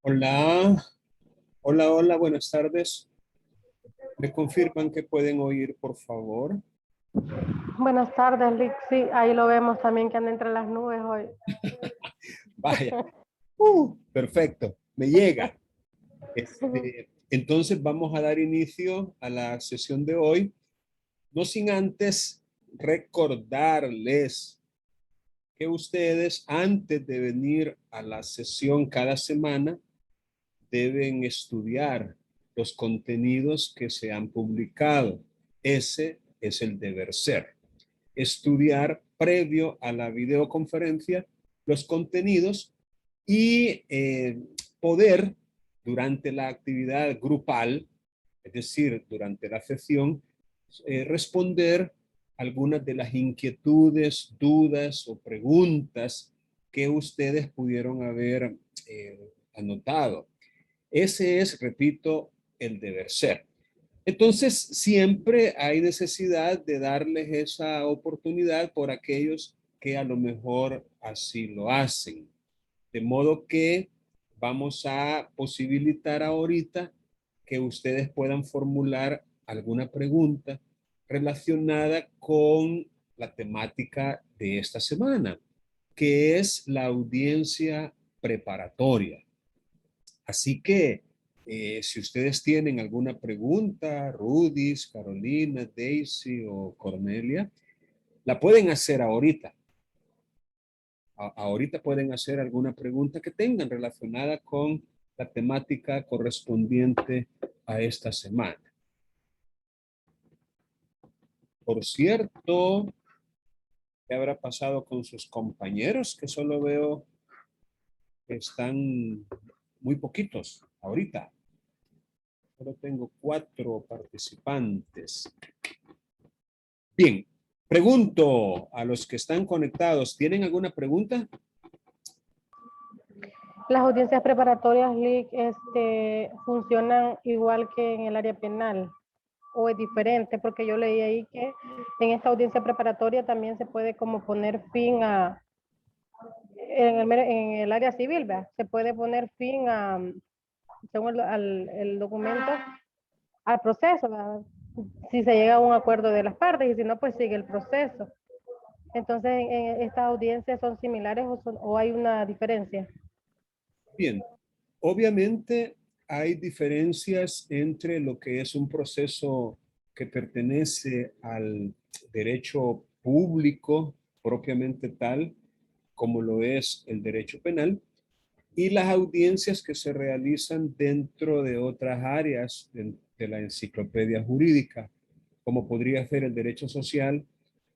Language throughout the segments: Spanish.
Hola, hola, buenas tardes. ¿Me confirman que pueden oír, por favor? Buenas tardes, Lick. Sí, ahí lo vemos también que anda entre las nubes hoy. Vaya, perfecto, me llega. Entonces vamos a dar inicio a la sesión de hoy, no sin antes recordarles que ustedes, antes de venir a la sesión cada semana, deben estudiar los contenidos que se han publicado. Ese es el deber ser. Estudiar previo a la videoconferencia los contenidos y poder durante la actividad grupal, es decir, durante la sesión, responder algunas de las inquietudes, dudas o preguntas que ustedes pudieron haber anotado. Ese es, repito, el deber ser. Entonces, siempre hay necesidad de darles esa oportunidad por aquellos que a lo mejor así lo hacen. De modo que vamos a posibilitar ahorita que ustedes puedan formular alguna pregunta relacionada con la temática de esta semana, que es la audiencia preparatoria. Así que si ustedes tienen alguna pregunta, Rudis, Carolina, Daisy o Cornelia, la pueden hacer ahorita. Ahorita pueden hacer alguna pregunta que tengan relacionada con la temática correspondiente a esta semana. Por cierto, ¿qué habrá pasado con sus compañeros? Que solo veo que están muy poquitos ahorita. Solo tengo 4 participantes. Bien, pregunto a los que están conectados, ¿tienen alguna pregunta? Las audiencias preparatorias, Lick, funcionan igual que en el área penal o es diferente, porque yo leí ahí que en esta audiencia preparatoria también se puede como poner fin a, en el área civil, ¿verdad? Se puede poner fin a, según el documento, al proceso, ¿verdad? Si se llega a un acuerdo de las partes y si no, pues sigue el proceso. Entonces, ¿en estas audiencias son similares o hay una diferencia? Bien, obviamente hay diferencias entre lo que es un proceso que pertenece al derecho público propiamente tal, como lo es el derecho penal, y las audiencias que se realizan dentro de otras áreas de la enciclopedia jurídica, como podría ser el derecho social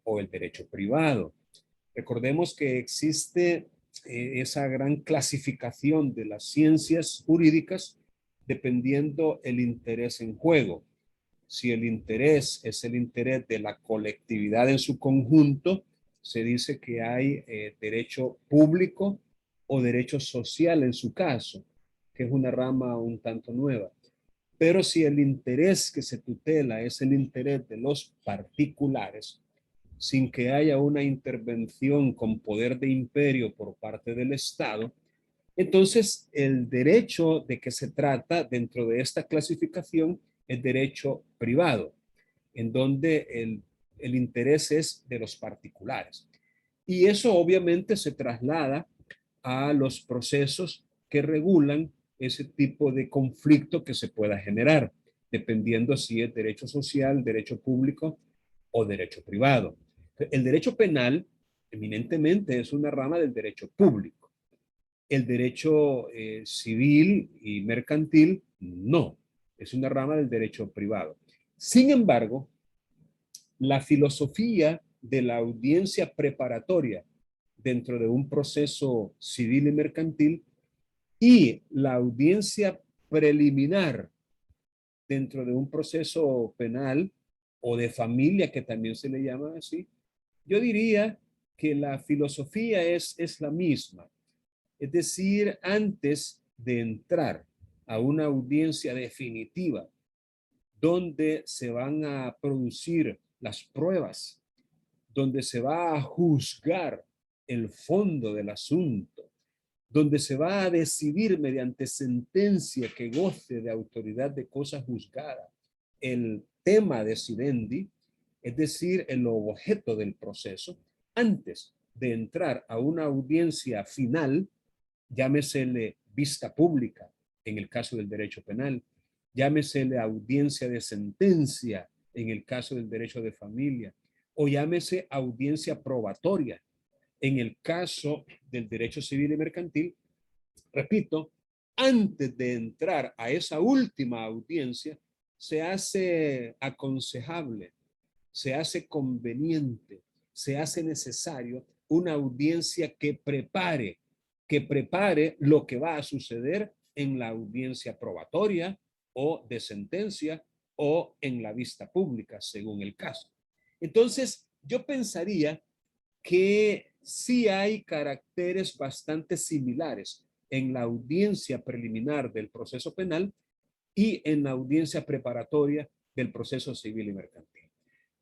o el derecho privado. Recordemos que existe esa gran clasificación de las ciencias jurídicas dependiendo el interés en juego. Si el interés es el interés de la colectividad en su conjunto, se dice que hay derecho público o derecho social en su caso, que es una rama un tanto nueva. Pero si el interés que se tutela es el interés de los particulares, sin que haya una intervención con poder de imperio por parte del Estado, entonces el derecho de que se trata dentro de esta clasificación es derecho privado, en donde el interés es de los particulares. Y eso obviamente se traslada a los procesos que regulan ese tipo de conflicto que se pueda generar, dependiendo si es derecho social, derecho público o derecho privado. El derecho penal eminentemente es una rama del derecho público. El derecho civil y mercantil no, es una rama del derecho privado. Sin embargo, la filosofía de la audiencia preparatoria dentro de un proceso civil y mercantil y la audiencia preliminar dentro de un proceso penal o de familia, que también se le llama así, yo diría que la filosofía es la misma. Es decir, antes de entrar a una audiencia definitiva donde se van a producir las pruebas, donde se va a juzgar el fondo del asunto, donde se va a decidir mediante sentencia que goce de autoridad de cosa juzgada el tema decidendi, es decir, el objeto del proceso, antes de entrar a una audiencia final, llámesele vista pública en el caso del derecho penal, llámesele audiencia de sentencia en el caso del derecho de familia, o llámese audiencia probatoria en el caso del derecho civil y mercantil. Repito, antes de entrar a esa última audiencia, se hace aconsejable, se hace conveniente, se hace necesario una audiencia que prepare lo que va a suceder en la audiencia probatoria o de sentencia o en la vista pública, según el caso. Entonces, yo pensaría que sí hay caracteres bastante similares en la audiencia preliminar del proceso penal y en la audiencia preparatoria del proceso civil y mercantil.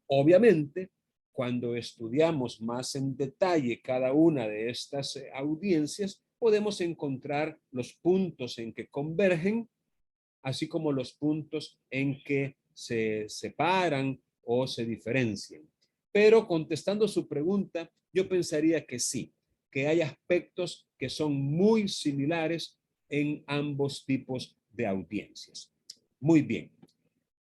Obviamente, cuando estudiamos más en detalle cada una de estas audiencias, podemos encontrar los puntos en que convergen, así como los puntos en que se separan o se diferencian. Pero contestando su pregunta, yo pensaría que sí, que hay aspectos que son muy similares en ambos tipos de audiencias. Muy bien.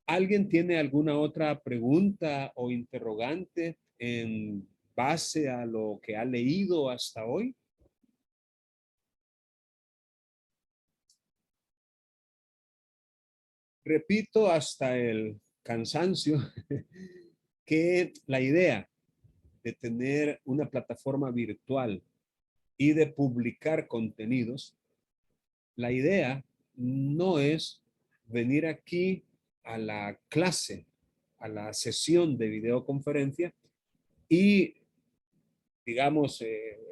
¿Alguien tiene alguna otra pregunta o interrogante en base a lo que ha leído hasta hoy? Repito hasta el cansancio que la idea de tener una plataforma virtual y de publicar contenidos, la idea no es venir aquí a la clase, a la sesión de videoconferencia y, digamos,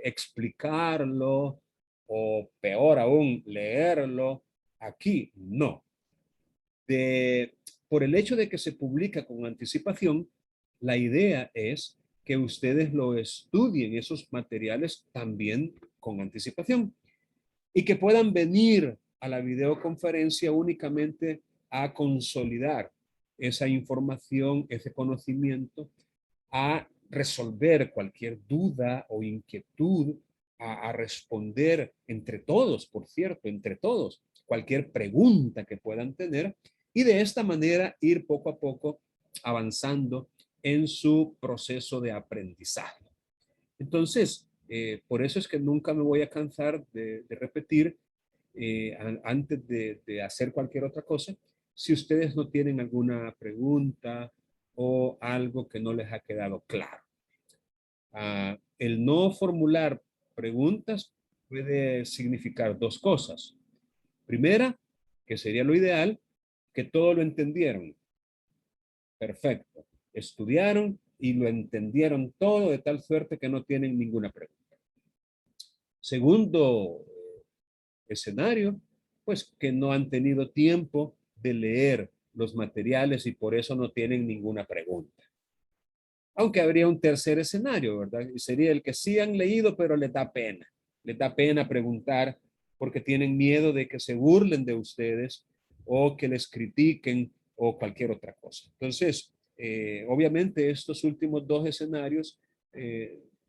explicarlo o peor aún, leerlo. Aquí no. Por el hecho de que se publica con anticipación, la idea es que ustedes lo estudien esos materiales también con anticipación y que puedan venir a la videoconferencia únicamente a consolidar esa información, ese conocimiento, a resolver cualquier duda o inquietud, a responder entre todos, por cierto, entre todos, cualquier pregunta que puedan tener y de esta manera ir poco a poco avanzando en su proceso de aprendizaje. Entonces, por eso es que nunca me voy a cansar de repetir antes de hacer cualquier otra cosa, si ustedes no tienen alguna pregunta o algo que no les ha quedado claro. El no formular preguntas puede significar dos cosas. Primera, que sería lo ideal, que todo lo entendieron. Perfecto. Estudiaron y lo entendieron todo de tal suerte que no tienen ninguna pregunta. Segundo escenario, pues que no han tenido tiempo de leer los materiales y por eso no tienen ninguna pregunta. Aunque habría un tercer escenario, ¿verdad? Y sería el que sí han leído, pero les da pena. Les da pena preguntar porque tienen miedo de que se burlen de ustedes o que les critiquen o cualquier otra cosa. Entonces, obviamente estos últimos dos escenarios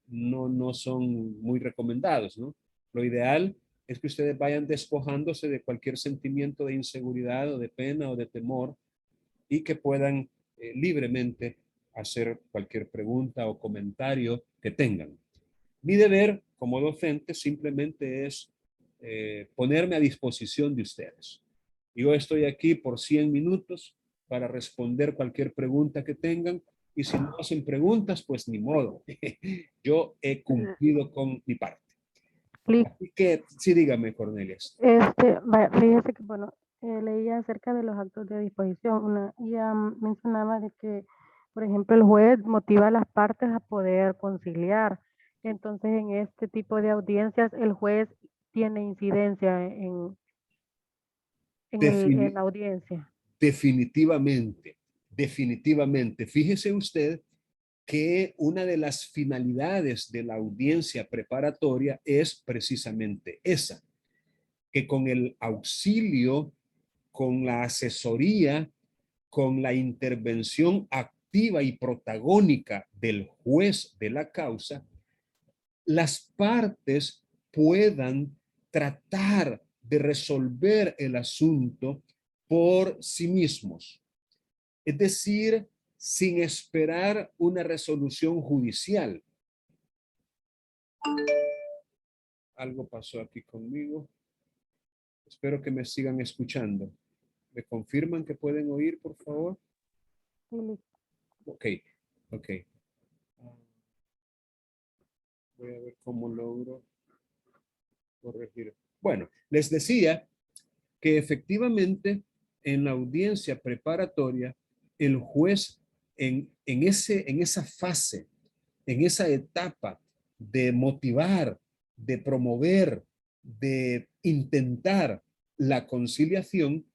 no son muy recomendados, ¿no? Lo ideal es que ustedes vayan despojándose de cualquier sentimiento de inseguridad o de pena o de temor y que puedan libremente hacer cualquier pregunta o comentario que tengan. Mi deber como docente simplemente es ponerme a disposición de ustedes. Yo estoy aquí por 100 minutos para responder cualquier pregunta que tengan y si no hacen preguntas, pues ni modo. Yo he cumplido con mi parte. Así que sí, dígame, Cornelia. Fíjese que, bueno, leía acerca de los actos de disposición y mencionaba de que, por ejemplo, el juez motiva a las partes a poder conciliar. Entonces, en este tipo de audiencias, el juez tiene incidencia en la audiencia. Definitivamente, definitivamente. Fíjese usted que una de las finalidades de la audiencia preparatoria es precisamente esa, que con el auxilio, con la asesoría, con la intervención activa y protagónica del juez de la causa, las partes puedan tratar de resolver el asunto por sí mismos. Es decir, sin esperar una resolución judicial. Algo pasó aquí conmigo. Espero que me sigan escuchando. ¿Me confirman que pueden oír, por favor? Ok, ok. Voy a ver cómo logro corregir. Bueno, les decía que efectivamente en la audiencia preparatoria, el juez en esa fase, en esa etapa de motivar, de promover, de intentar la conciliación,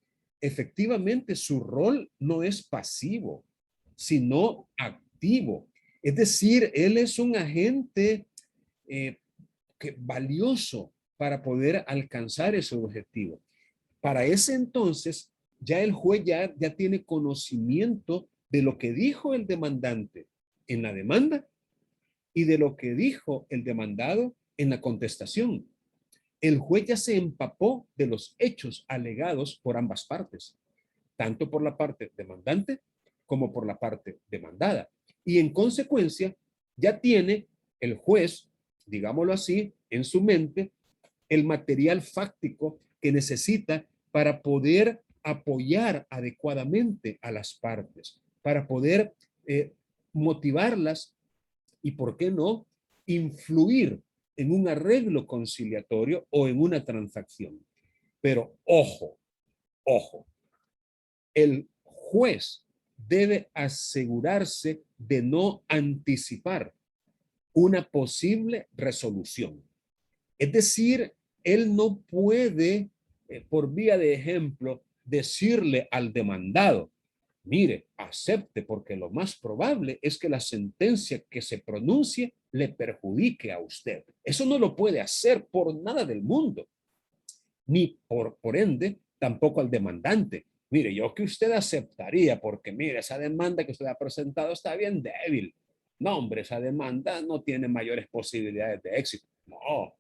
efectivamente su rol no es pasivo, sino activo. Es decir, él es un agente eh, valioso para poder alcanzar ese objetivo. Para ese entonces, ya el juez ya tiene conocimiento de lo que dijo el demandante en la demanda y de lo que dijo el demandado en la contestación. El juez ya se empapó de los hechos alegados por ambas partes, tanto por la parte demandante como por la parte demandada. Y en consecuencia, ya tiene el juez, digámoslo así, en su mente, el material fáctico que necesita para poder apoyar adecuadamente a las partes, para poder motivarlas y, ¿por qué no?, influir en un arreglo conciliatorio o en una transacción. Pero ojo, ojo, el juez debe asegurarse de no anticipar una posible resolución. Es decir, él no puede, por vía de ejemplo, decirle al demandado, mire, acepte porque lo más probable es que la sentencia que se pronuncie le perjudique a usted. Eso no lo puede hacer por nada del mundo, ni por ende tampoco al demandante. Mire, yo que usted aceptaría porque mire, esa demanda que usted ha presentado está bien débil. No, hombre, esa demanda no tiene mayores posibilidades de éxito. No,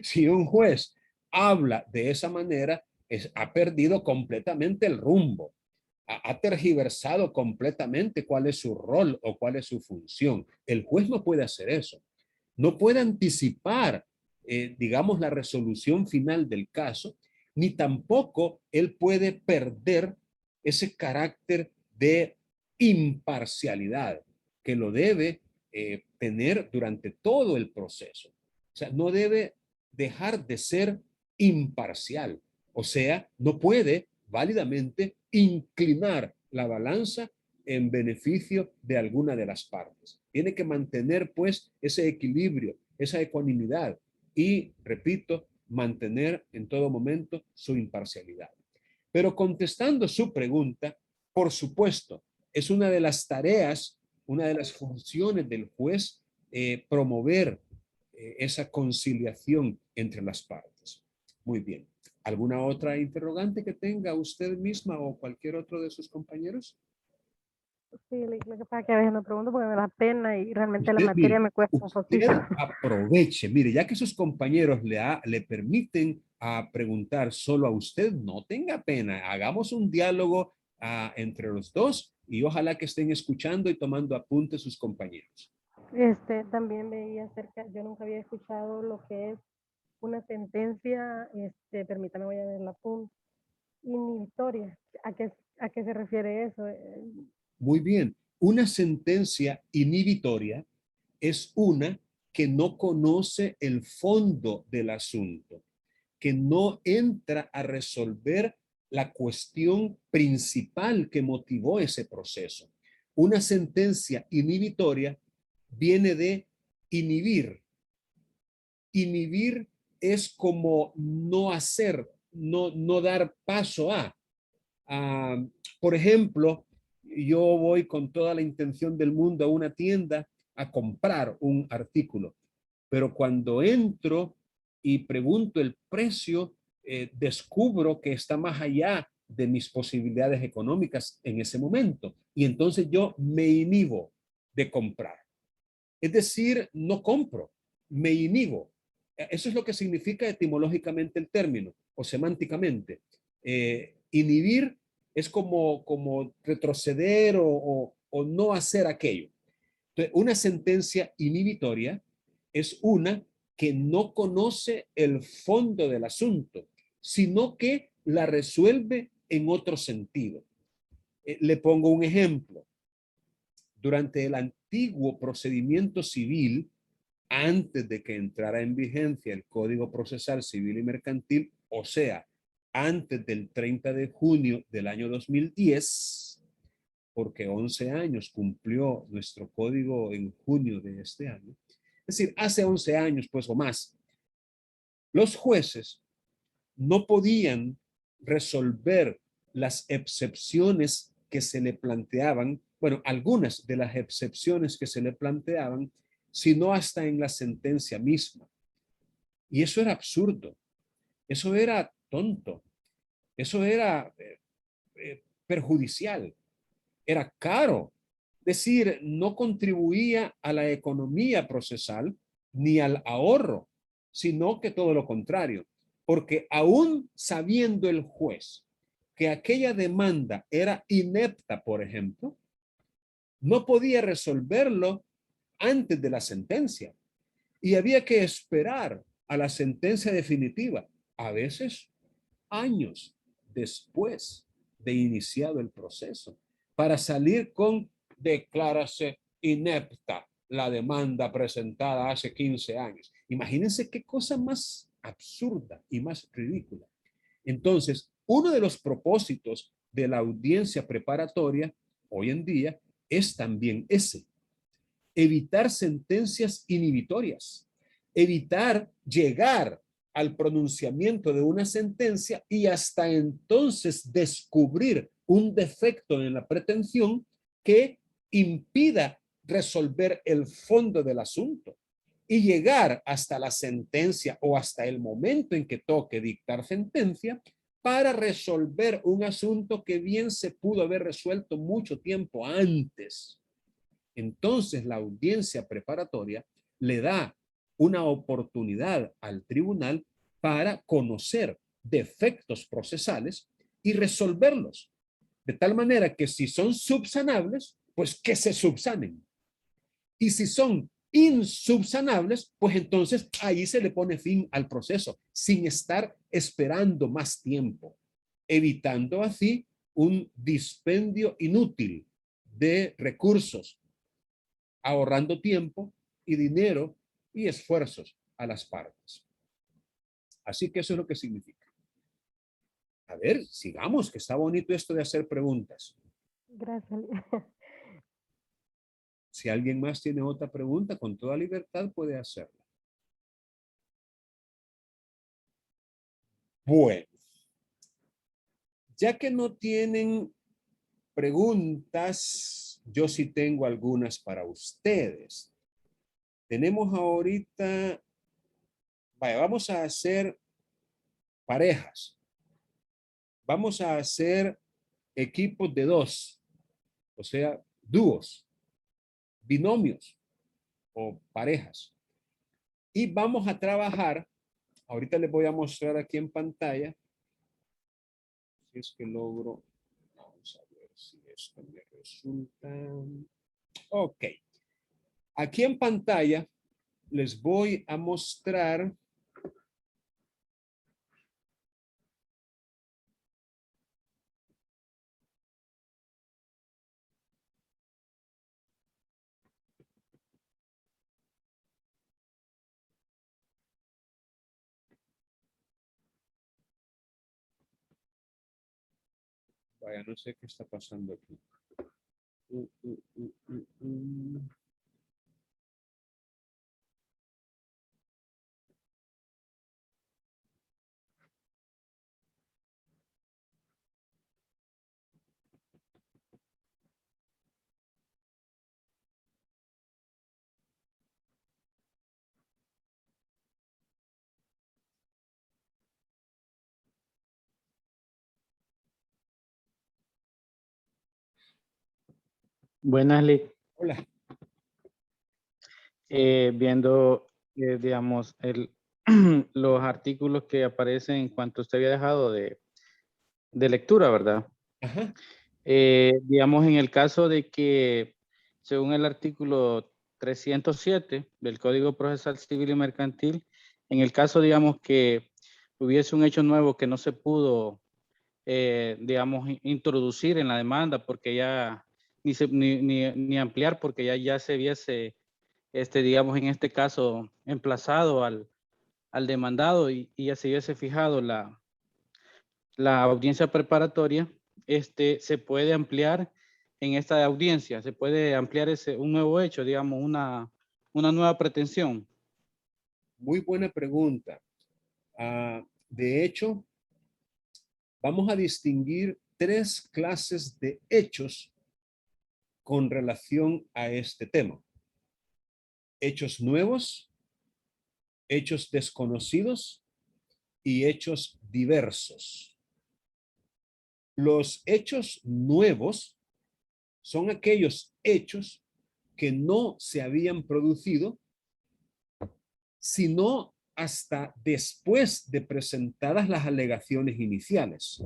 si un juez habla de esa manera, ha perdido completamente el rumbo, ha tergiversado completamente cuál es su rol o cuál es su función. El juez no puede hacer eso. No puede anticipar, digamos, la resolución final del caso, ni tampoco él puede perder ese carácter de imparcialidad que lo debe tener durante todo el proceso. O sea, no debe dejar de ser imparcial. O sea, no puede válidamente inclinar la balanza en beneficio de alguna de las partes. Tiene que mantener pues ese equilibrio, esa ecuanimidad y, repito, mantener en todo momento su imparcialidad. Pero contestando su pregunta, por supuesto, es una de las tareas, una de las funciones del juez promover esa conciliación entre las partes. Muy bien. ¿Alguna otra interrogante que tenga usted misma o cualquier otro de sus compañeros? Sí, lo que pasa es que a veces me pregunto porque me da pena y realmente la Usted, materia mire, me cuesta un poquito. usted aproveche, mire, ya que sus compañeros le permiten preguntar solo a usted, no tenga pena, hagamos un diálogo entre los dos y ojalá que estén escuchando y tomando apuntes sus compañeros. También veía acerca, yo nunca había escuchado lo que es una sentencia, permítame, voy a ver la punta, inhibitoria. ¿A qué se refiere eso? Muy bien, una sentencia inhibitoria es una que no conoce el fondo del asunto, que no entra a resolver la cuestión principal que motivó ese proceso. Una sentencia inhibitoria viene de inhibir. Inhibir es como no hacer, no dar paso a. Por ejemplo, yo voy con toda la intención del mundo a una tienda a comprar un artículo, pero cuando entro y pregunto el precio, descubro que está más allá de mis posibilidades económicas en ese momento. Y entonces yo me inhibo de comprar. Es decir, no compro, me inhibo. Eso es lo que significa etimológicamente el término o semánticamente. Inhibir es como retroceder o no hacer aquello. Entonces, una sentencia inhibitoria es una que no conoce el fondo del asunto, sino que la resuelve en otro sentido. Le pongo un ejemplo. Durante el antiguo procedimiento civil, antes de que entrara en vigencia el Código Procesal Civil y Mercantil, o sea, antes del 30 de junio del año 2010, porque 11 años cumplió nuestro código en junio de este año, es decir, hace 11 años pues o más, los jueces no podían resolver las excepciones que se le planteaban, bueno, algunas de las excepciones que se le planteaban, sino hasta en la sentencia misma. Y eso era absurdo, eso era tonto, eso era perjudicial, era caro. Es decir, no contribuía a la economía procesal ni al ahorro, sino que todo lo contrario. Porque aún sabiendo el juez que aquella demanda era inepta, por ejemplo, no podía resolverlo antes de la sentencia y había que esperar a la sentencia definitiva, a veces años después de iniciado el proceso, para salir con declárase inepta la demanda presentada hace 15 años. Imagínense qué cosa más absurda y más ridícula. Entonces, uno de los propósitos de la audiencia preparatoria hoy en día es también ese: evitar sentencias inhibitorias, evitar llegar al pronunciamiento de una sentencia y hasta entonces descubrir un defecto en la pretensión que impida resolver el fondo del asunto y llegar hasta la sentencia o hasta el momento en que toque dictar sentencia para resolver un asunto que bien se pudo haber resuelto mucho tiempo antes. Entonces, la audiencia preparatoria le da una oportunidad al tribunal para conocer defectos procesales y resolverlos. De tal manera que si son subsanables, pues que se subsanen. Y si son insubsanables, pues entonces ahí se le pone fin al proceso sin estar esperando más tiempo, evitando así un dispendio inútil de recursos, ahorrando tiempo y dinero y esfuerzos a las partes. Así que eso es lo que significa. A ver, sigamos, que está bonito esto de hacer preguntas. Gracias. Si alguien más tiene otra pregunta, con toda libertad puede hacerla. Bueno, ya que no tienen preguntas, yo sí tengo algunas para ustedes. Tenemos ahorita, vaya, vamos a hacer parejas. Vamos a hacer equipos de dos, o sea, dúos, binomios o parejas. Y vamos a trabajar, ahorita les voy a mostrar aquí en pantalla, si es que logro, vamos a ver si esto me resulta. Ok, aquí en pantalla les voy a mostrar vaya, no sé qué está pasando aquí. Uh, uh, uh, uh, uh. Buenas, Lick. Hola. Viendo, digamos, los artículos que aparecen en cuanto usted había dejado de lectura, ¿verdad? Ajá. Digamos, en el caso de que, según el artículo 307 del Código Procesal Civil y Mercantil, en el caso, digamos, que hubiese un hecho nuevo que no se pudo, digamos, introducir en la demanda porque ya, ni ampliar porque ya se hubiese, digamos, en este caso, emplazado al demandado y ya se hubiese fijado la audiencia preparatoria, se puede ampliar en esta audiencia, se puede ampliar un nuevo hecho, digamos, una nueva pretensión. Muy buena pregunta. De hecho, vamos a distinguir tres clases de hechos con relación a este tema. Hechos nuevos, hechos desconocidos y hechos diversos. Los hechos nuevos son aquellos hechos que no se habían producido, sino hasta después de presentadas las alegaciones iniciales.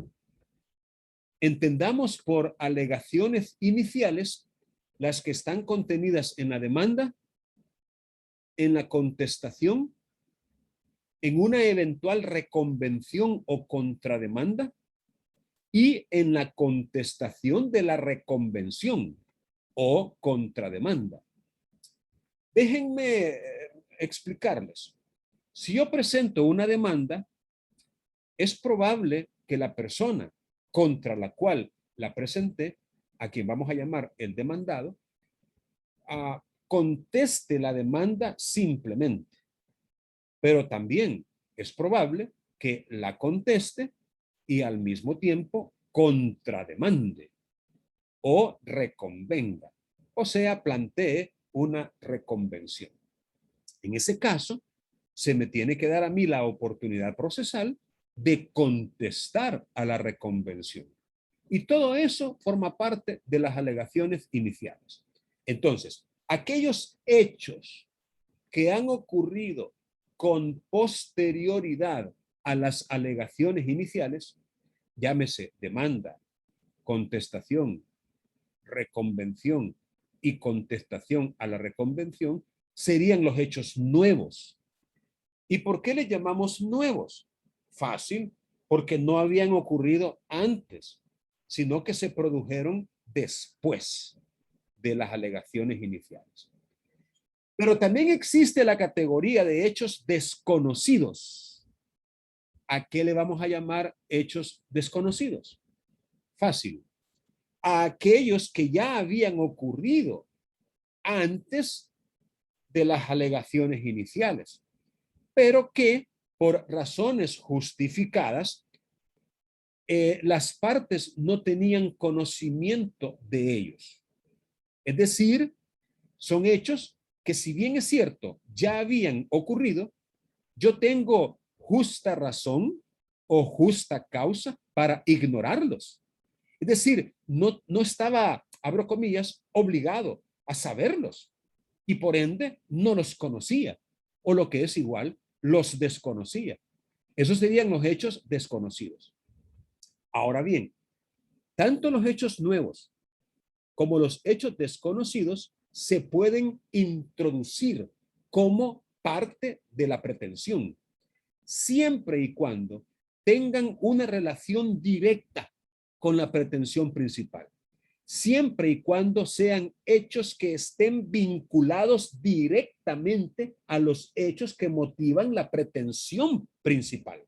Entendamos por alegaciones iniciales las que están contenidas en la demanda, en la contestación, en una eventual reconvención o contrademanda y en la contestación de la reconvención o contrademanda. Déjenme explicarles. Si yo presento una demanda, es probable que la persona contra la cual la presenté, a quien vamos a llamar el demandado, conteste la demanda simplemente. Pero también es probable que la conteste y al mismo tiempo contrademande o reconvenga, o sea, plantee una reconvención. En ese caso, se me tiene que dar a mí la oportunidad procesal de contestar a la reconvención. Y todo eso forma parte de las alegaciones iniciales. Entonces, aquellos hechos que han ocurrido con posterioridad a las alegaciones iniciales, llámese demanda, contestación, reconvención y contestación a la reconvención, serían los hechos nuevos. ¿Y por qué les llamamos nuevos? Fácil, porque no habían ocurrido antes, sino que se produjeron después de las alegaciones iniciales. Pero también existe la categoría de hechos desconocidos. ¿A qué le vamos a llamar hechos desconocidos? Fácil. A aquellos que ya habían ocurrido antes de las alegaciones iniciales, pero que por razones justificadas, las partes no tenían conocimiento de ellos. Es decir, son hechos que, si bien es cierto, ya habían ocurrido, yo tengo justa razón o justa causa para ignorarlos. Es decir, no estaba, abro comillas, obligado a saberlos y por ende no los conocía, o lo que es igual, los desconocía. Esos serían los hechos desconocidos. Ahora bien, tanto los hechos nuevos como los hechos desconocidos se pueden introducir como parte de la pretensión, siempre y cuando tengan una relación directa con la pretensión principal, siempre y cuando sean hechos que estén vinculados directamente a los hechos que motivan la pretensión principal.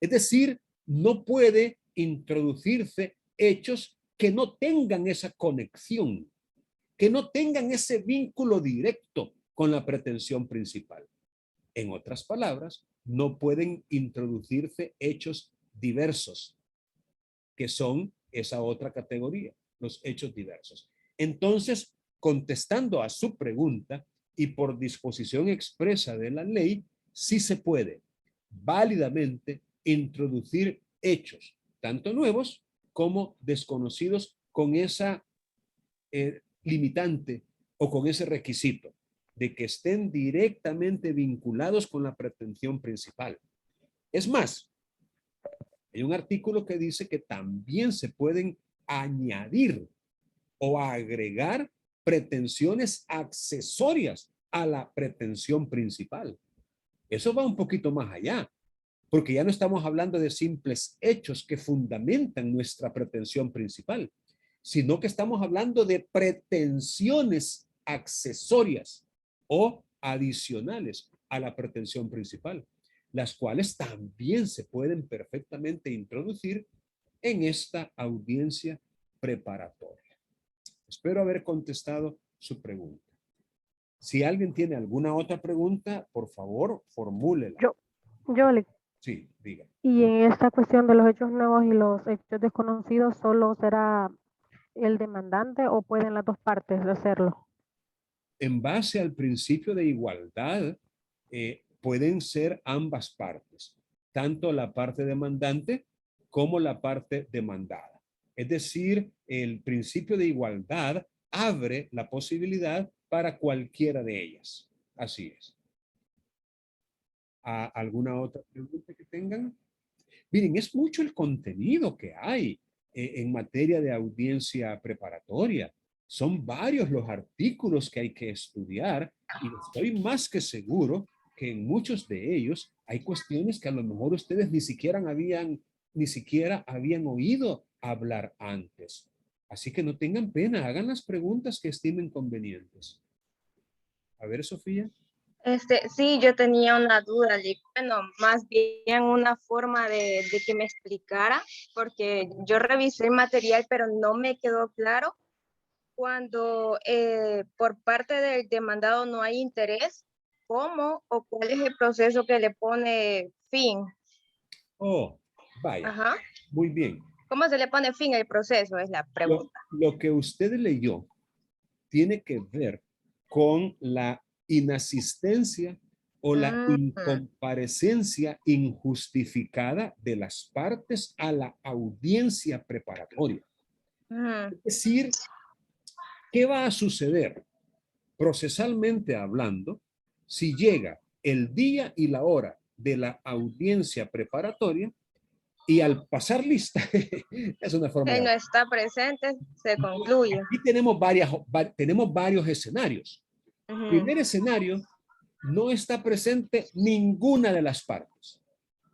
Es decir, no puede introducirse hechos que no tengan esa conexión, que no tengan ese vínculo directo con la pretensión principal. En otras palabras, no pueden introducirse hechos diversos, que son esa otra categoría, los hechos diversos. Entonces, contestando a su pregunta y por disposición expresa de la ley, sí se puede válidamente introducir hechos, tanto nuevos como desconocidos, con esa limitante o con ese requisito de que estén directamente vinculados con la pretensión principal. Es más, hay un artículo que dice que también se pueden añadir o agregar pretensiones accesorias a la pretensión principal. Eso va un poquito más allá, porque ya no estamos hablando de simples hechos que fundamentan nuestra pretensión principal, sino que estamos hablando de pretensiones accesorias o adicionales a la pretensión principal, las cuales también se pueden perfectamente introducir en esta audiencia preparatoria. Espero haber contestado su pregunta. Si alguien tiene alguna otra pregunta, por favor, formúlela. Yo le... Sí, diga. Y en esta cuestión de los hechos nuevos y los hechos desconocidos, ¿solo será el demandante o pueden las dos partes hacerlo? En base al principio de igualdad, pueden ser ambas partes, tanto la parte demandante como la parte demandada. Es decir, el principio de igualdad abre la posibilidad para cualquiera de ellas. Así es. ¿Alguna otra pregunta que tengan? Miren, es mucho el contenido que hay en materia de audiencia preparatoria. Son varios los artículos que hay que estudiar y estoy más que seguro que en muchos de ellos hay cuestiones que a lo mejor ustedes ni siquiera habían oído hablar antes. Así que no tengan pena, hagan las preguntas que estimen convenientes. A ver, Sofía. Sí, yo tenía una duda, bueno, más bien una forma de que me explicara, porque yo revisé el material, pero no me quedó claro cuando por parte del demandado no hay interés, ¿cómo o cuál es el proceso que le pone fin? Oh, vaya. Ajá. Muy bien. ¿Cómo se le pone fin al proceso? Es la pregunta. Lo que usted leyó tiene que ver con la inasistencia o la incomparecencia injustificada de las partes a la audiencia preparatoria. Es decir, ¿qué va a suceder procesalmente hablando si llega el día y la hora de la audiencia preparatoria y al pasar lista, es una forma Él de... no está presente, se concluye. Aquí tenemos varios escenarios. Primer escenario, no está presente ninguna de las partes,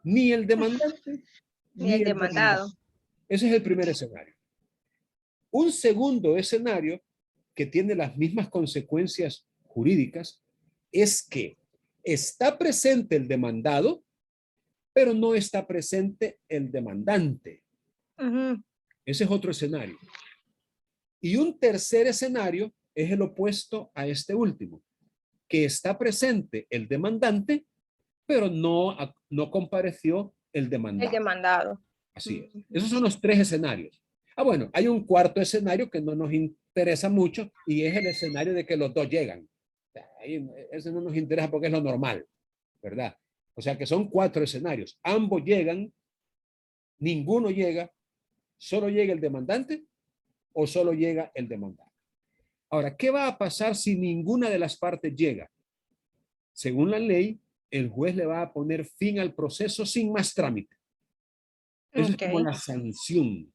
ni el demandante, Ni el demandado. Ese es el primer escenario. Un segundo escenario que tiene las mismas consecuencias jurídicas es que está presente el demandado, pero no está presente el demandante. Ese es otro escenario. Y un tercer escenario es el opuesto a este último, que está presente el demandante, pero no compareció el demandado. El demandado. Así es. Esos son los tres escenarios. Bueno, hay un cuarto escenario que no nos interesa mucho y es el escenario de que los dos llegan. Ese no nos interesa porque es lo normal, ¿verdad? O sea que son 4 escenarios. Ambos llegan, ninguno llega, solo llega el demandante o solo llega el demandado. Ahora, ¿qué va a pasar si ninguna de las partes llega? Según la ley, el juez le va a poner fin al proceso sin más trámite. Eso es como la sanción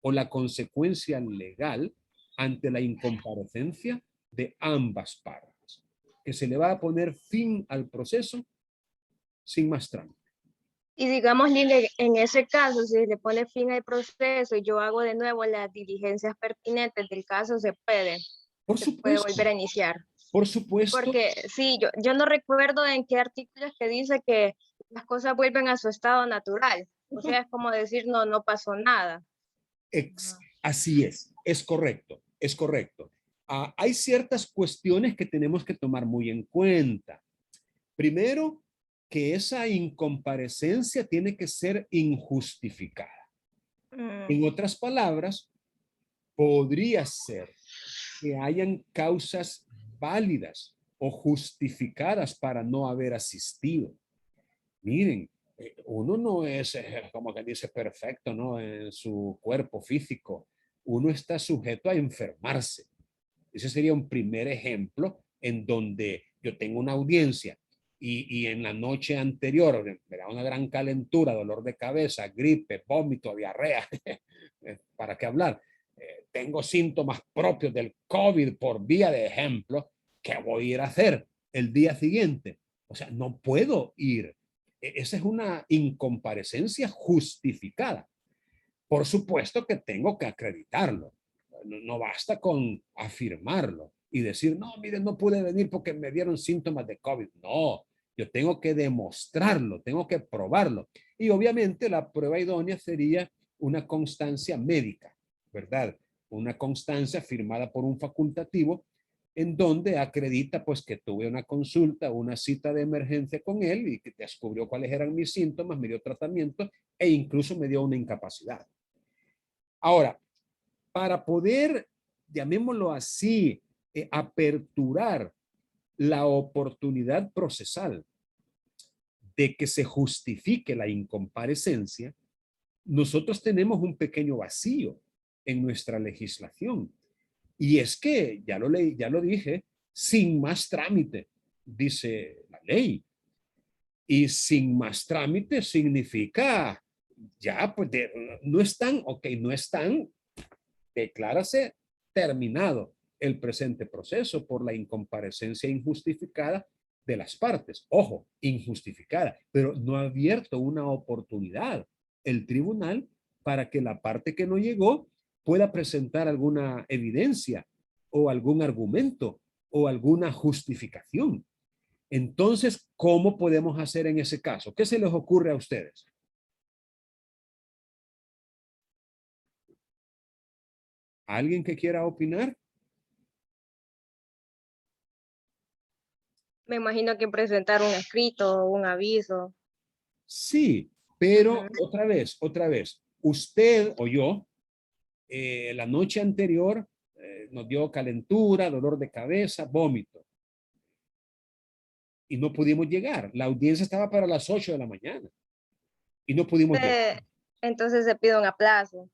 o la consecuencia legal ante la incomparecencia de ambas partes, que se le va a poner fin al proceso sin más trámite. Y digamos, Lili, en ese caso, si le pone fin al proceso y yo hago de nuevo las diligencias pertinentes del caso, se puede volver a iniciar. Por supuesto. Porque sí, yo no recuerdo en qué artículo es que dice que las cosas vuelven a su estado natural. O sea, es como decir, no pasó nada. Así es correcto, es correcto. Hay ciertas cuestiones que tenemos que tomar muy en cuenta. Primero, que esa incomparecencia tiene que ser injustificada. En otras palabras, podría ser que hayan causas válidas o justificadas para no haber asistido. Miren, uno no es, como que dice, perfecto, ¿no? En su cuerpo físico. Uno está sujeto a enfermarse. Ese sería un primer ejemplo en donde yo tengo una audiencia y en la noche anterior me da una gran calentura, dolor de cabeza, gripe, vómito, diarrea, ¿para qué hablar? Tengo síntomas propios del COVID por vía de ejemplo, ¿qué voy a ir a hacer el día siguiente? O sea, no puedo ir. Esa es una incomparecencia justificada. Por supuesto que tengo que acreditarlo. No basta con afirmarlo y decir, no, miren, no pude venir porque me dieron síntomas de COVID. No, yo tengo que demostrarlo, tengo que probarlo. Y obviamente la prueba idónea sería una constancia médica, ¿verdad? Una constancia firmada por un facultativo en donde acredita pues que tuve una consulta, una cita de emergencia con él y que descubrió cuáles eran mis síntomas, me dio tratamiento e incluso me dio una incapacidad. Ahora, para poder, llamémoslo así, aperturar la oportunidad procesal de que se justifique la incomparecencia, nosotros tenemos un pequeño vacío en nuestra legislación. Y es que, ya lo dije, sin más trámite, dice la ley. Y sin más trámite significa, ya, pues no están, no están, declárase terminado el presente proceso por la incomparecencia injustificada de las partes. Ojo, injustificada, pero no ha abierto una oportunidad el tribunal para que la parte que no llegó pueda presentar alguna evidencia o algún argumento o alguna justificación. Entonces, ¿cómo podemos hacer en ese caso? ¿Qué se les ocurre a ustedes? ¿Alguien que quiera opinar? Me imagino que presentar un escrito, un aviso. Sí, pero otra vez, usted o yo, la noche anterior nos dio calentura, dolor de cabeza, vómito. Y no pudimos llegar. La audiencia estaba para las 8 de la mañana. Y no pudimos llegar. Entonces se pide un aplazo.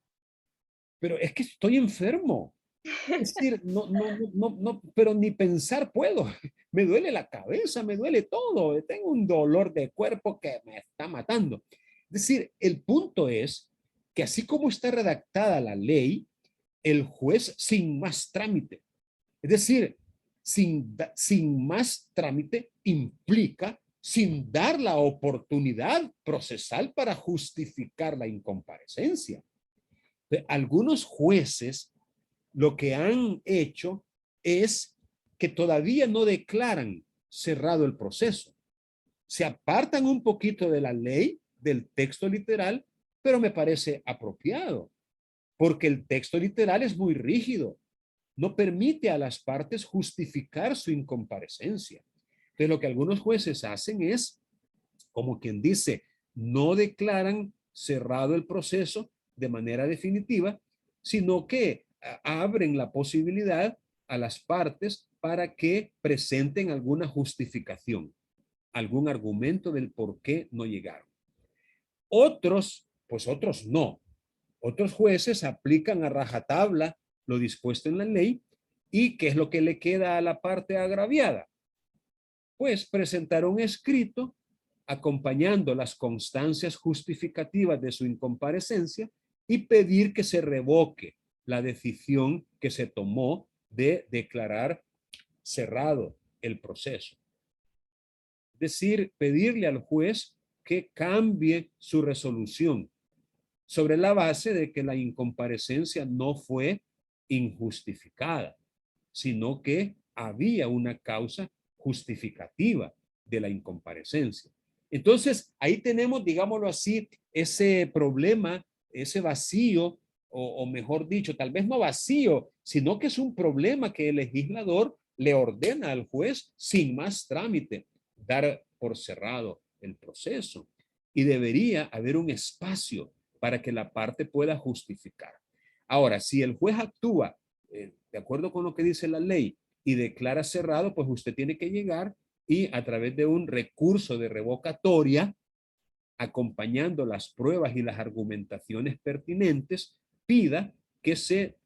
Pero es que estoy enfermo. Es decir, no, pero ni pensar puedo. Me duele la cabeza, me duele todo. Tengo un dolor de cuerpo que me está matando. Es decir, el punto es que así como está redactada la ley, el juez sin más trámite, es decir, sin más trámite implica sin dar la oportunidad procesal para justificar la incomparecencia. Algunos jueces lo que han hecho es que todavía no declaran cerrado el proceso. Se apartan un poquito de la ley, del texto literal, pero me parece apropiado, porque el texto literal es muy rígido. No permite a las partes justificar su incomparecencia. Entonces, lo que algunos jueces hacen es, como quien dice, no declaran cerrado el proceso de manera definitiva, sino que abren la posibilidad a las partes para que presenten alguna justificación, algún argumento del por qué no llegaron. Otros, pues otros no. Otros jueces aplican a rajatabla lo dispuesto en la ley y ¿qué es lo que le queda a la parte agraviada? Pues presentar un escrito acompañando las constancias justificativas de su incomparecencia y pedir que se revoque la decisión que se tomó de declarar cerrado el proceso. Es decir, pedirle al juez que cambie su resolución sobre la base de que la incomparecencia no fue injustificada, sino que había una causa justificativa de la incomparecencia. Entonces, ahí tenemos, digámoslo así, ese problema, ese vacío, o mejor dicho, tal vez no vacío, sino que es un problema que el legislador le ordena al juez sin más trámite dar por cerrado el proceso. Y debería haber un espacio para que la parte pueda justificar. Ahora, si el juez actúa de acuerdo con lo que dice la ley y declara cerrado, pues usted tiene que llegar y a través de un recurso de revocatoria, acompañando las pruebas y las argumentaciones pertinentes, pida que se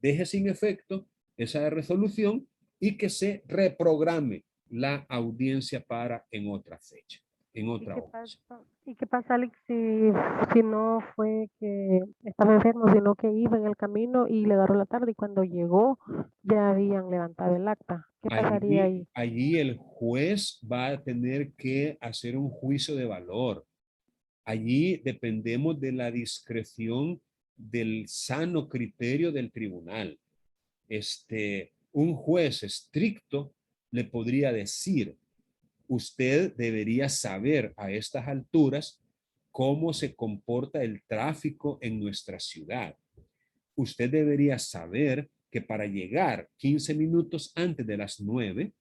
deje sin efecto esa resolución y que se reprograme la audiencia para en otra fecha, en otra ocasión. ¿Y qué pasa, Alex, si no fue que estaba enfermo, sino que iba en el camino y le agarró la tarde y cuando llegó ya habían levantado el acta? ¿Qué pasaría ahí? Allí el juez va a tener que hacer un juicio de valor. Allí dependemos de la discreción del sano criterio del tribunal. Un juez estricto le podría decir, usted debería saber a estas alturas cómo se comporta el tráfico en nuestra ciudad. Usted debería saber que para llegar 15 minutos antes de las 9,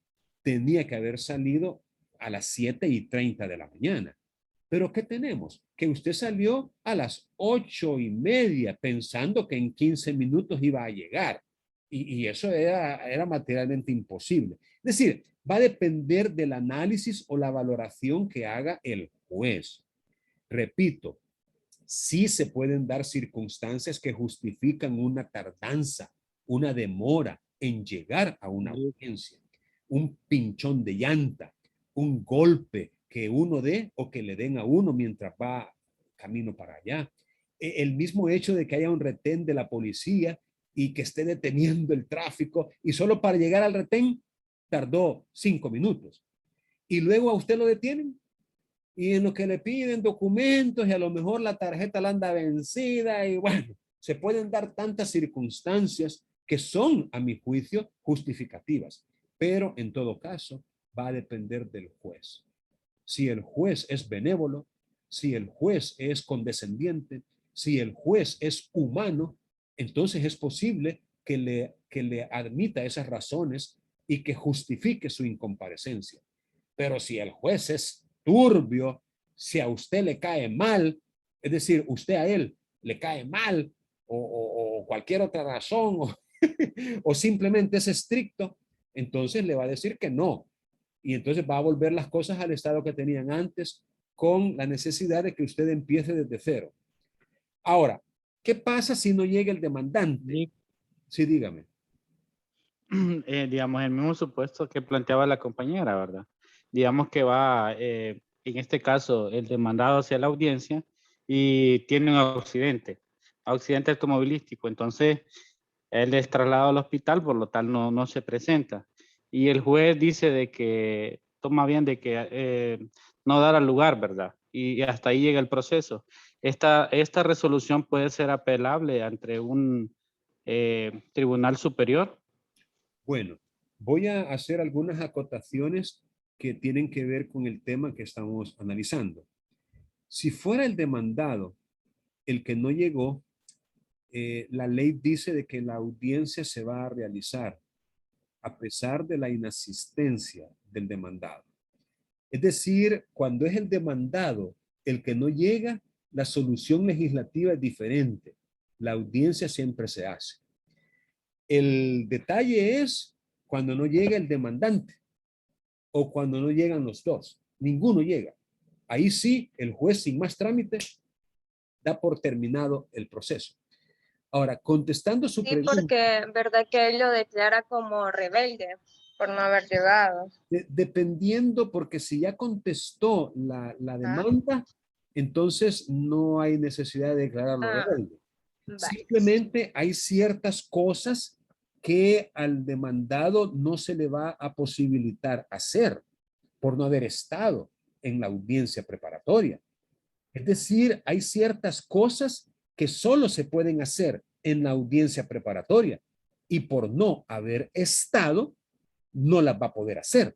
tenía que haber salido a las 7:30 de la mañana. Pero ¿qué tenemos? Que usted salió a las 8:30 pensando que en 15 minutos iba a llegar. Y eso era materialmente imposible. Es decir, va a depender del análisis o la valoración que haga el juez. Repito, sí se pueden dar circunstancias que justifican una tardanza, una demora en llegar a una audiencia, un pinchón de llanta, un golpe que uno dé o que le den a uno mientras va camino para allá. El mismo hecho de que haya un retén de la policía y que esté deteniendo el tráfico y solo para llegar al retén tardó 5 minutos. Y luego a usted lo detienen y en lo que le piden documentos y a lo mejor la tarjeta la anda vencida y bueno, se pueden dar tantas circunstancias que son, a mi juicio, justificativas. Pero en todo caso, va a depender del juez. Si el juez es benévolo, si el juez es condescendiente, si el juez es humano, entonces es posible que le admita esas razones y que justifique su incomparecencia. Pero si el juez es turbio, si a usted le cae mal, es decir, usted a él le cae mal o cualquier otra razón o simplemente es estricto, entonces le va a decir que no. Y entonces va a volver las cosas al estado que tenían antes con la necesidad de que usted empiece desde cero. Ahora, ¿qué pasa si no llega el demandante? Sí, dígame. Digamos, el mismo supuesto que planteaba la compañera, ¿verdad? Digamos que va, en este caso, el demandado hacia la audiencia y tiene un accidente automovilístico. Entonces, él es trasladado al hospital, por lo tal no se presenta. Y el juez dice de que toma bien de que no dará lugar, ¿verdad? Y hasta ahí llega el proceso. Esta resolución puede ser apelable ante un tribunal superior. Bueno, voy a hacer algunas acotaciones que tienen que ver con el tema que estamos analizando. Si fuera el demandado el que no llegó, la ley dice de que la audiencia se va a realizar a pesar de la inasistencia del demandado. Es decir, cuando es el demandado el que no llega, la solución legislativa es diferente. La audiencia siempre se hace. El detalle es cuando no llega el demandante o cuando no llegan los dos. Ninguno llega. Ahí sí, el juez sin más trámite da por terminado el proceso. Ahora, contestando su pregunta. Sí, porque verdad que él lo declara como rebelde por no haber llegado. Dependiendo, porque si ya contestó la demanda, entonces no hay necesidad de declararlo rebelde. Simplemente hay ciertas cosas que al demandado no se le va a posibilitar hacer por no haber estado en la audiencia preparatoria. Es decir, hay ciertas cosas que solo se pueden hacer en la audiencia preparatoria y por no haber estado, no las va a poder hacer.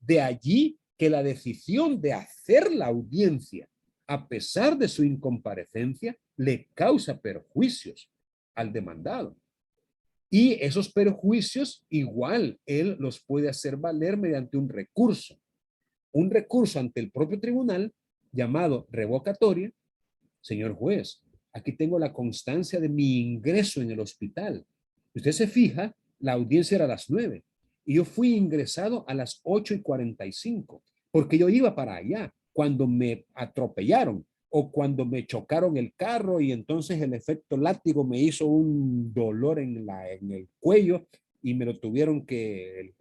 De allí que la decisión de hacer la audiencia, a pesar de su incomparecencia, le causa perjuicios al demandado. Y esos perjuicios, igual, él los puede hacer valer mediante un recurso ante el propio tribunal llamado revocatoria. Señor juez, aquí tengo la constancia de mi ingreso en el hospital. Usted se fija, la audiencia era a las 9 y yo fui ingresado a las 8:45 porque yo iba para allá cuando me atropellaron o cuando me chocaron el carro y entonces el efecto látigo me hizo un dolor en el cuello y me lo tuvieron que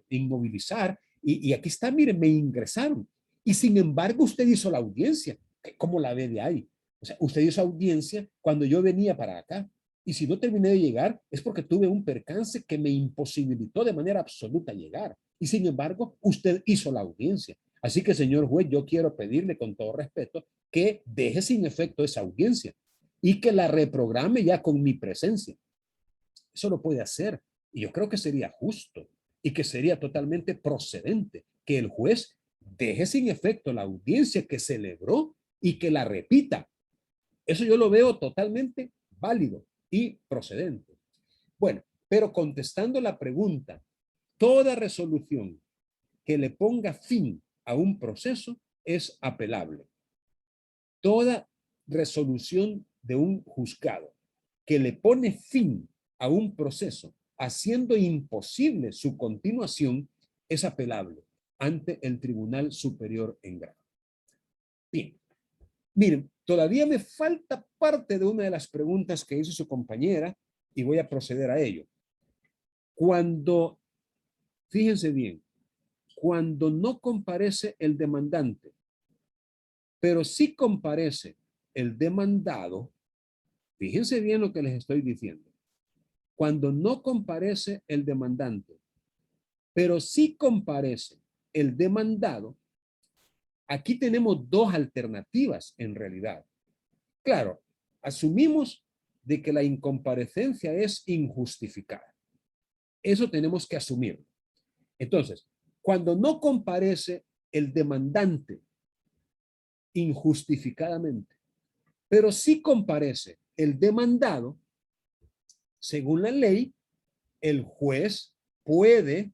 inmovilizar. Y aquí está, miren, me ingresaron. Y sin embargo, usted hizo la audiencia. ¿Cómo la ve de ahí? O sea, usted hizo audiencia cuando yo venía para acá. Y si no terminé de llegar, es porque tuve un percance que me imposibilitó de manera absoluta llegar. Y sin embargo, usted hizo la audiencia. Así que, señor juez, yo quiero pedirle con todo respeto que deje sin efecto esa audiencia y que la reprograme ya con mi presencia. Eso lo puede hacer. Y yo creo que sería justo y que sería totalmente procedente que el juez deje sin efecto la audiencia que celebró y que la repita. Eso yo lo veo totalmente válido y procedente. Bueno, pero contestando la pregunta, toda resolución que le ponga fin a un proceso es apelable. Toda resolución de un juzgado que le pone fin a un proceso, haciendo imposible su continuación, es apelable ante el Tribunal Superior en Grado. Bien, miren, todavía me falta parte de una de las preguntas que hizo su compañera y voy a proceder a ello. Cuando, fíjense bien, cuando no comparece el demandante, pero sí comparece el demandado, fíjense bien lo que les estoy diciendo. Cuando no comparece el demandante, pero sí comparece el demandado, aquí tenemos dos alternativas en realidad. Claro, asumimos de que la incomparecencia es injustificada. Eso tenemos que asumir. Entonces, cuando no comparece el demandante injustificadamente, pero sí comparece el demandado, según la ley, el juez puede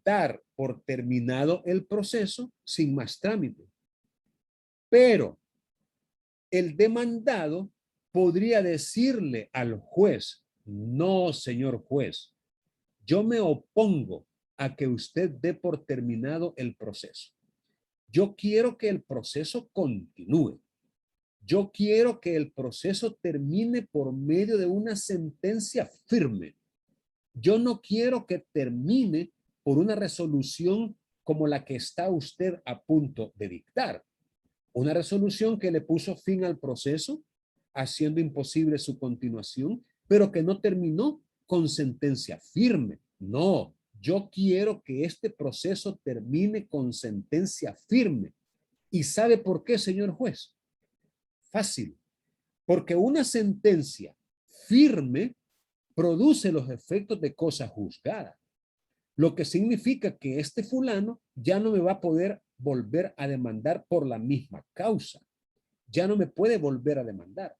dar por terminado el proceso sin más trámite. Pero el demandado podría decirle al juez, no, señor juez, yo me opongo a que usted dé por terminado el proceso. Yo quiero que el proceso continúe. Yo quiero que el proceso termine por medio de una sentencia firme. Yo no quiero que termine por una resolución como la que está usted a punto de dictar. Una resolución que le puso fin al proceso, haciendo imposible su continuación, pero que no terminó con sentencia firme. No, yo quiero que este proceso termine con sentencia firme. ¿Y sabe por qué, señor juez? Fácil. Porque una sentencia firme produce los efectos de cosa juzgada. Lo que significa que este fulano ya no me va a poder volver a demandar por la misma causa. Ya no me puede volver a demandar.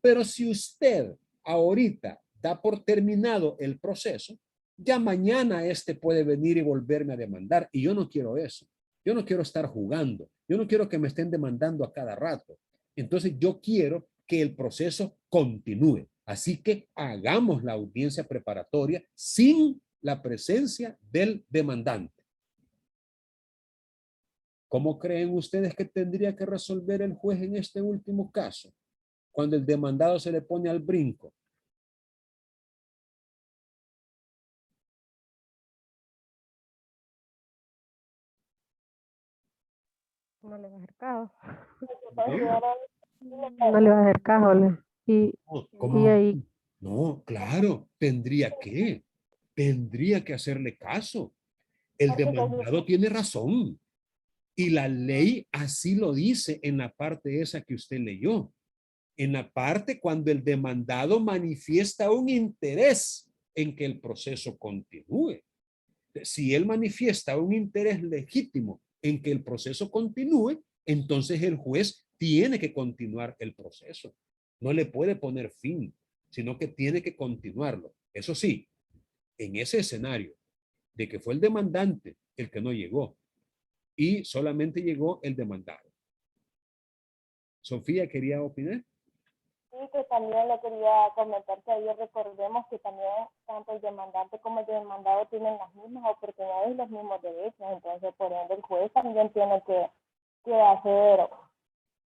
Pero si usted ahorita da por terminado el proceso, ya mañana este puede venir y volverme a demandar. Y yo no quiero eso. Yo no quiero estar jugando. Yo no quiero que me estén demandando a cada rato. Entonces yo quiero que el proceso continúe. Así que hagamos la audiencia preparatoria sin la presencia del demandante. ¿Cómo creen ustedes que tendría que resolver el juez en este último caso? Cuando el demandado se le pone al brinco. No le va a hacer caso. ¿Eh? No le va a hacer caso. Y ¿Cómo? ahí, No, claro, tendría que hacerle caso. El demandado tiene razón y la ley así lo dice en la parte esa que usted leyó. En la parte cuando el demandado manifiesta un interés en que el proceso continúe. Si él manifiesta un interés legítimo en que el proceso continúe, entonces el juez tiene que continuar el proceso. No le puede poner fin, sino que tiene que continuarlo. Eso sí, en ese escenario de que fue el demandante el que no llegó y solamente llegó el demandado. Sofía, ¿quería opinar? Sí, que también le quería comentar que ayer recordemos que también tanto el demandante como el demandado tienen las mismas oportunidades y los mismos derechos, entonces por ende el juez también tiene que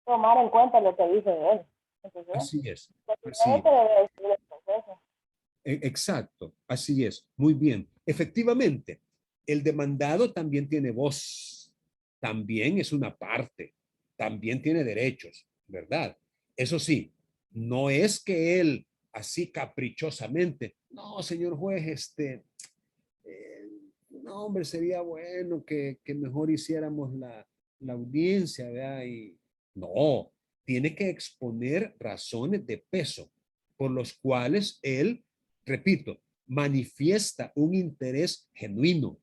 tomar en cuenta lo que dice él. Entonces, Así es. debe decir el proceso. Exacto, así es. Muy bien. Efectivamente, el demandado también tiene voz, también es una parte, también tiene derechos, ¿verdad? Eso sí, no es que él así caprichosamente, no, señor juez, eh, no, hombre, sería bueno que mejor hiciéramos la audiencia, ¿verdad? Y no, tiene que exponer razones de peso por los cuales él, repito, manifiesta un interés genuino,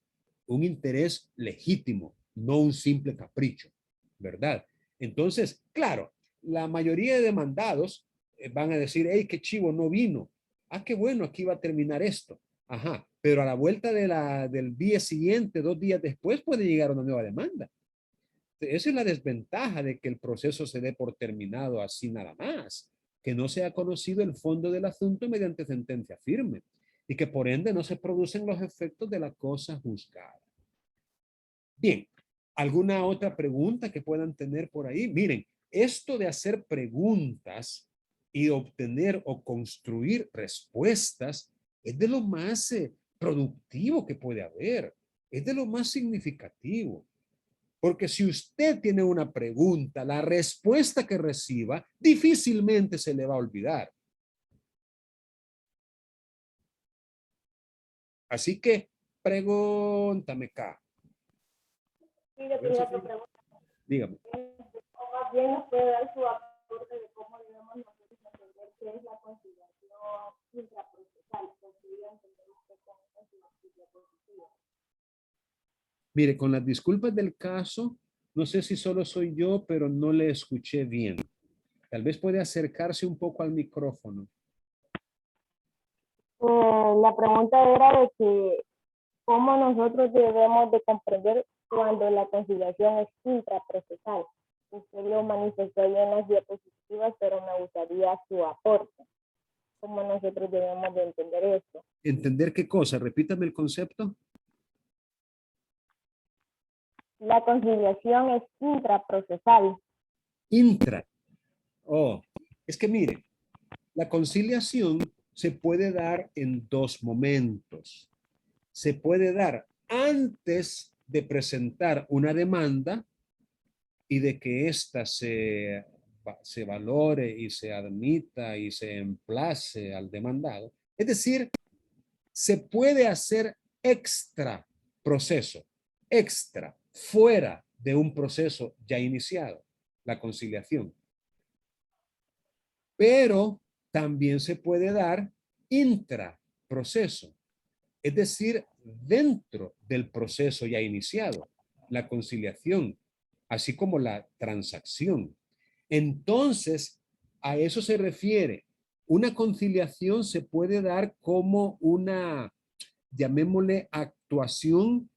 un interés legítimo, no un simple capricho, ¿verdad? Entonces, claro, la mayoría de demandados van a decir, hey, qué chivo, no vino. Ah, qué bueno, aquí va a terminar esto. Ajá, pero a la vuelta del día siguiente, 2 días después, puede llegar una nueva demanda. Esa es la desventaja de que el proceso se dé por terminado así nada más, que no se ha conocido el fondo del asunto mediante sentencia firme y que por ende no se producen los efectos de la cosa juzgada. Bien, ¿alguna otra pregunta que puedan tener por ahí? Miren, esto de hacer preguntas y obtener o construir respuestas es de lo más productivo que puede haber, es de lo más significativo. Porque si usted tiene una pregunta, la respuesta que reciba difícilmente se le va a olvidar. Así que pregúntame acá. Sí, yo tenía otra pregunta. Dígame. O más bien nos puede dar su aporte de cómo debemos nosotros entender qué es la conciliación intraprocesal. ¿Podría entender usted cómo es la conciliación? Mire, con las disculpas del caso, no sé si solo soy yo, pero no le escuché bien. Tal vez puede acercarse un poco al micrófono. La pregunta era de que cómo nosotros debemos de comprender cuando la conciliación es intraprocesal. Usted lo manifestó ahí en las diapositivas, pero me gustaría su aporte. ¿Cómo nosotros debemos de entender esto? ¿Entender qué cosa? Repítame el concepto. La conciliación es intraprocesal. Intra. Oh, es que mire, la conciliación se puede dar en dos momentos. Se puede dar antes de presentar una demanda y de que ésta se valore y se admita y se emplace al demandado. Es decir, se puede hacer extra proceso, extra, fuera de un proceso ya iniciado, la conciliación. Pero también se puede dar intraproceso, es decir, dentro del proceso ya iniciado, la conciliación, así como la transacción. Entonces, a eso se refiere. Una conciliación se puede dar como una, llamémosle, actuación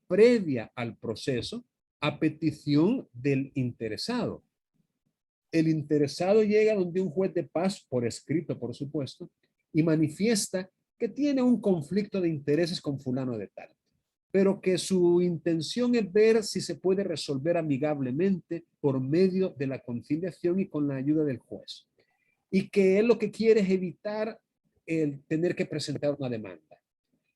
previa al proceso a petición del interesado. El interesado llega donde un juez de paz, por escrito, por supuesto, y manifiesta que tiene un conflicto de intereses con fulano de tal, pero que su intención es ver si se puede resolver amigablemente por medio de la conciliación y con la ayuda del juez. Y que él lo que quiere es evitar el tener que presentar una demanda.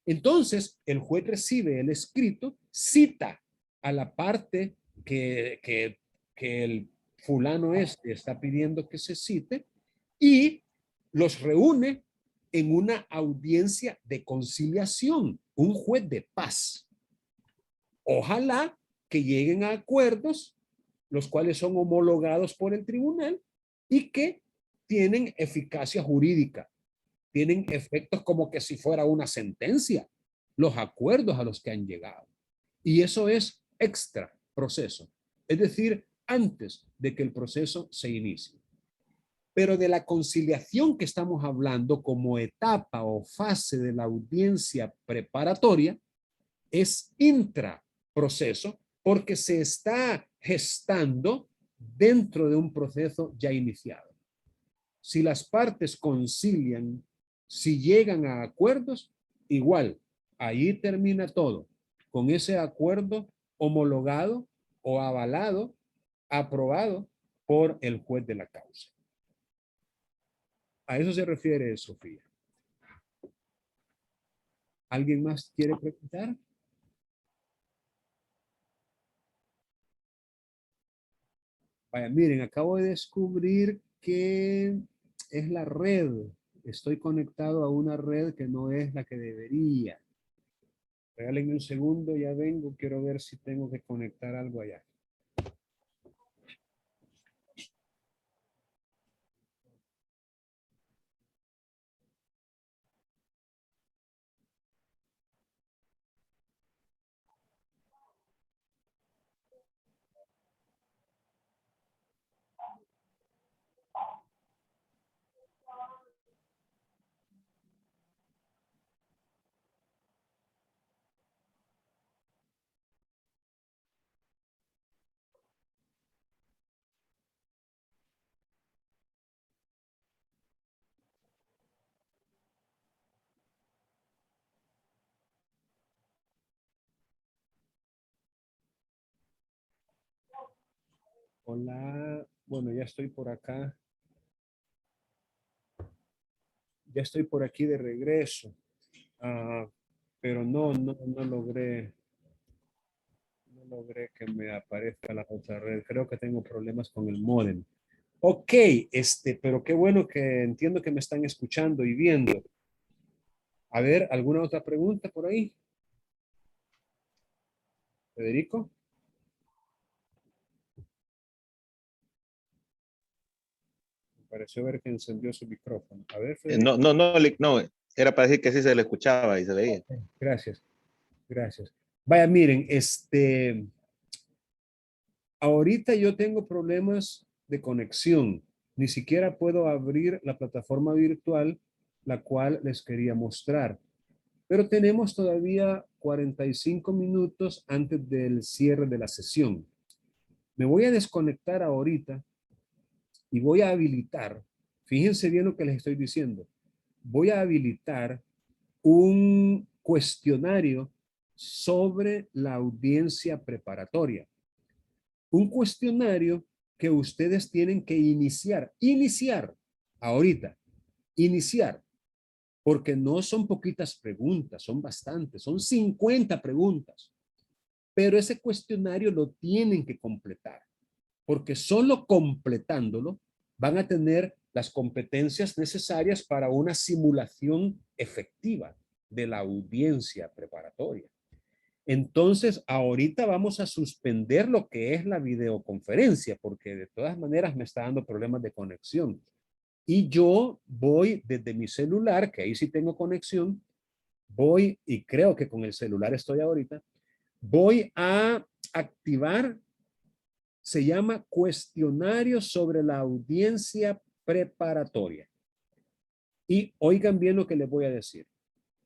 Entonces, el juez recibe el escrito, cita a la parte que el fulano está pidiendo que se cite y los reúne en una audiencia de conciliación, un juez de paz. Ojalá que lleguen a acuerdos, los cuales son homologados por el tribunal y que tienen eficacia jurídica, tienen efectos como que si fuera una sentencia, los acuerdos a los que han llegado. Y eso es extra proceso, es decir, antes de que el proceso se inicie. Pero de la conciliación que estamos hablando como etapa o fase de la audiencia preparatoria es intraproceso porque se está gestando dentro de un proceso ya iniciado. Si las partes concilian, si llegan a acuerdos, igual, ahí termina todo, con ese acuerdo homologado o avalado, aprobado por el juez de la causa. A eso se refiere Sofía. ¿Alguien más quiere preguntar? Vaya, miren, acabo de descubrir que es la red. Estoy conectado a una red que no es la que debería. Regálenme un segundo, ya vengo. Quiero ver si tengo que conectar algo allá. Hola, bueno, ya estoy por acá. Ya estoy por aquí de regreso. Pero no logré que me aparezca la otra red. Creo que tengo problemas con el módem. Ok, pero qué bueno que entiendo que me están escuchando y viendo. A ver, ¿alguna otra pregunta por ahí? Federico. Me pareció ver que encendió su micrófono. A ver, Federico. No, era para decir que sí se le escuchaba y se veía. Gracias, gracias. Vaya, miren, ahorita yo tengo problemas de conexión. Ni siquiera puedo abrir la plataforma virtual, la cual les quería mostrar. Pero tenemos todavía 45 minutos antes del cierre de la sesión. Me voy a desconectar ahorita y voy a habilitar, fíjense bien lo que les estoy diciendo, voy a habilitar un cuestionario sobre la audiencia preparatoria. Un cuestionario que ustedes tienen que iniciar ahorita, iniciar, porque no son poquitas preguntas, son bastantes, son 50 preguntas, pero ese cuestionario lo tienen que completar, porque solo completándolo van a tener las competencias necesarias para una simulación efectiva de la audiencia preparatoria. Entonces, ahorita vamos a suspender lo que es la videoconferencia, porque de todas maneras me está dando problemas de conexión. Y yo voy desde mi celular, que ahí sí tengo conexión, voy, y creo que con el celular estoy ahorita, voy a activar, se llama cuestionario sobre la audiencia preparatoria. Y oigan bien lo que les voy a decir.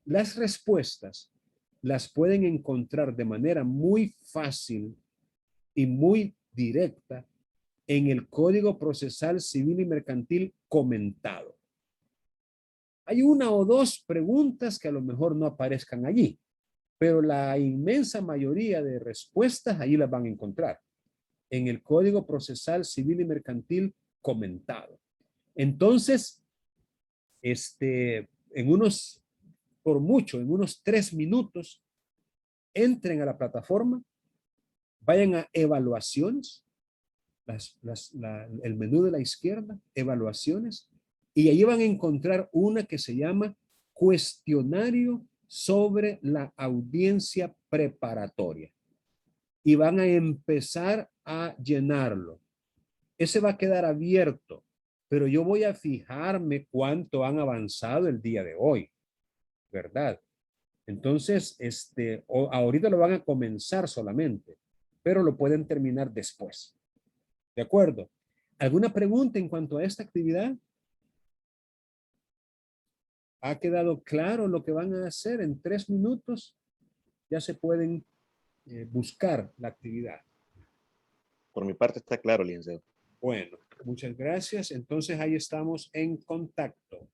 Las respuestas las pueden encontrar de manera muy fácil y muy directa en el Código Procesal Civil y Mercantil comentado. Hay una o dos preguntas que a lo mejor no aparezcan allí, pero la inmensa mayoría de respuestas allí las van a encontrar en el Código Procesal Civil y Mercantil comentado. Entonces, en unos, por mucho, en unos 3 minutos, entren a la plataforma, vayan a evaluaciones, el menú de la izquierda, evaluaciones, y allí van a encontrar una que se llama cuestionario sobre la audiencia preparatoria. Y van a empezar a llenarlo. Ese va a quedar abierto, pero yo voy a fijarme cuánto han avanzado el día de hoy, ¿verdad? Entonces, ahorita lo van a comenzar solamente, pero lo pueden terminar después. ¿De acuerdo? ¿Alguna pregunta en cuanto a esta actividad? ¿Ha quedado claro lo que van a hacer en 3 minutos? Ya se pueden buscar la actividad. Por mi parte está claro, licenciado. Bueno, muchas gracias. Entonces ahí estamos en contacto.